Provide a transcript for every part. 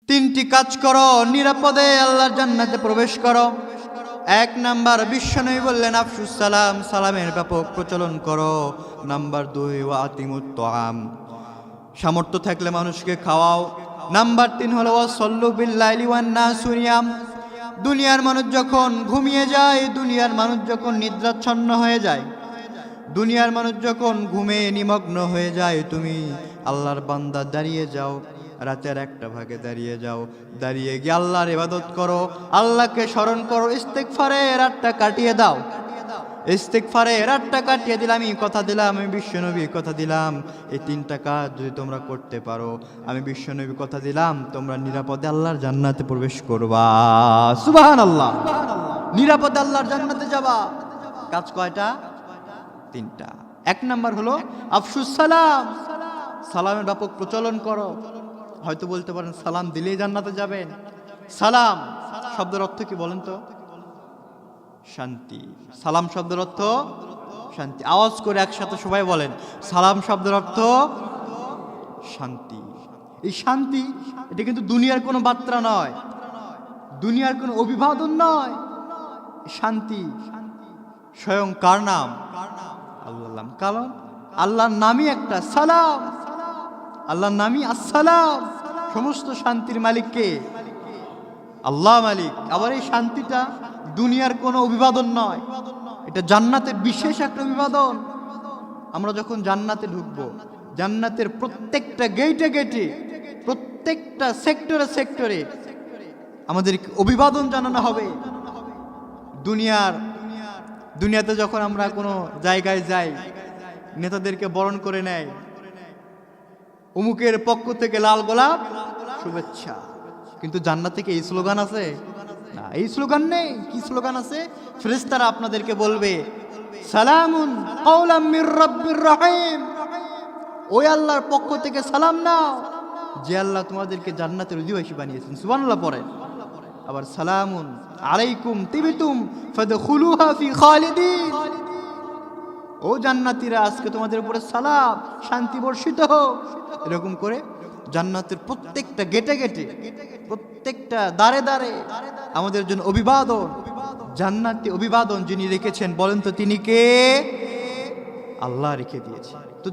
তিনটি কাজ করো, নিরাপদে আল্লাহর জান্নাতে প্রবেশ করো। এক নাম্বার, বিশ্বনবী বললেন আফশুস সালাম, সালামের ব্যাপক প্রচলন করো। নাম্বার 2, ওয়া আতিমুত তাআম, সামর্থ্য থাকলে মানুষকে খাওয়াও। নাম্বার 3 হলো ওয়াসাল্লু বিল্লাইলি ওয়ান নাসু নিয়াম, দুনিয়ার মানুষ যখন ঘুমিয়ে যায়, দুনিয়ার মানুষ যখন নিদ্রাচ্ছন্ন হয়ে যায়, দুনিয়ার মানুষ যখন ঘুমে নিমগ্ন হয়ে যায়, তুমি আল্লাহর বান্দা দাঁড়িয়ে যাও, রাতের একটা ভাগে দাঁড়িয়ে যাও, দাঁড়িয়ে গিয়ে আল্লাহর ইবাদত করো, আল্লাহকে স্মরণ করো, ইস্তেগফারে রাতটা কাটিয়ে দাও। ইস্তেগফারে রাতটা কাটিয়ে দিলাম, আমি কথা দিলাম, আমি বিশ্বনবী কথা দিলাম, এই 3টা কাজ যদি তোমরা করতে পারো, আমি বিশ্বনবী কথা দিলাম, তোমরা নিরাপদে আল্লাহর জান্নাতে প্রবেশ করবা। সুবহানাল্লাহ, নিরাপদে আল্লাহর জান্নাতে যাবা। কাজ কয়টা? 3টা। 1 নাম্বার হলো আফশুস সালাম, সালামের ব্যাপক প্রচলন করো। হয়তো বলতে পারেন সালাম দিলেই জান্নাতে যাবেন। সালাম শব্দের অর্থ কি বলেন তো? শান্তি। সালাম শব্দের অর্থ শান্তি। আওয়াজ করে একসাথে সবাই বলেন, সালাম শব্দের অর্থ শান্তি। এই শান্তি, এটা কিন্তু দুনিয়ার কোনো বার্তা নয়, দুনিয়ার কোনো অভিবাদন নয়। শান্তি স্বয়ং কার নাম? আল্লাহর নাম। কারণ আল্লাহর নামই একটা সালাম, আল্লাহর নামই আসসালাম। সমস্ত শান্তির মালিক কে? আল্লাহ মালিক। আবার এই শান্তিটা দুনিয়ার কোনো অভিবাদন নয়, এটা জান্নাতের বিশেষ একটা অভিবাদন। আমরা যখন জান্নাতে ঢুকবো, জান্নাতের প্রত্যেকটা গেটে গেটে, প্রত্যেকটা সেক্টরে সেক্টরে আমাদের অভিবাদন জানানো হবে। দুনিয়াতে যখন আমরা কোনো জায়গায় যাই, নেতাদেরকে বরণ করে নেয়, অমুকের পক্ষ থেকে লাল গোলাপ শুভেচ্ছা। কিন্তু জান্নাতে কি এই স্লোগান আছে? না, এই স্লোগান নেই। কি স্লোগান আছে? ফেরেশতারা আপনাদেরকে বলবে সালামুন কাওলাম মির রাব্বির রহিম, ওই আল্লাহর পক্ষ থেকে সালাম নাও যে আল্লাহ তোমাদেরকে জান্নাতের অধিবাসী বানিয়েছেন। সুবহানাল্লাহ পড়েন। আবার সালামুন আলাইকুম তিবতুম ফাদখুলুহা ফি খালিদিন, ও জান্নাতীরা আজকে তোমাদের উপরে সালাম, শান্তি বর্ষিত হোক। এরকম করে জান্নাতের প্রত্যেকটা গেটে গেটে, প্রত্যেকটা দাঁড়ে দাঁড়ে আমাদের জন্য অভিবাদন, জান্নাতি অভিবাদন যিনি রেখেছেন বলেন তো তিনি কে? আল্লাহ রেখে দিয়েছে। তো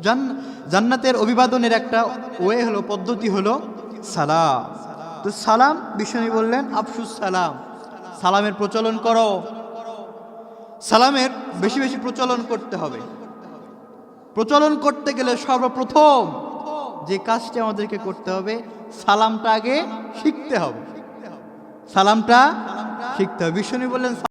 জান্নাতের অভিবাদনের একটা ওয়ে হলো, পদ্ধতি হলো সালাম। তো সালাম, বিষ্ণু বললেন আফশুস সালাম, সালামের প্রচলন করো। সালামের বেশি বেশি প্রচলন করতে হবে। প্রচলন করতে গেলে সর্বপ্রথম যে কাজটি আমাদেরকে করতে হবে, সালামটা আগে শিখতে হবে। সালামটা শিখতে হবে। বিষ্ণু বললেন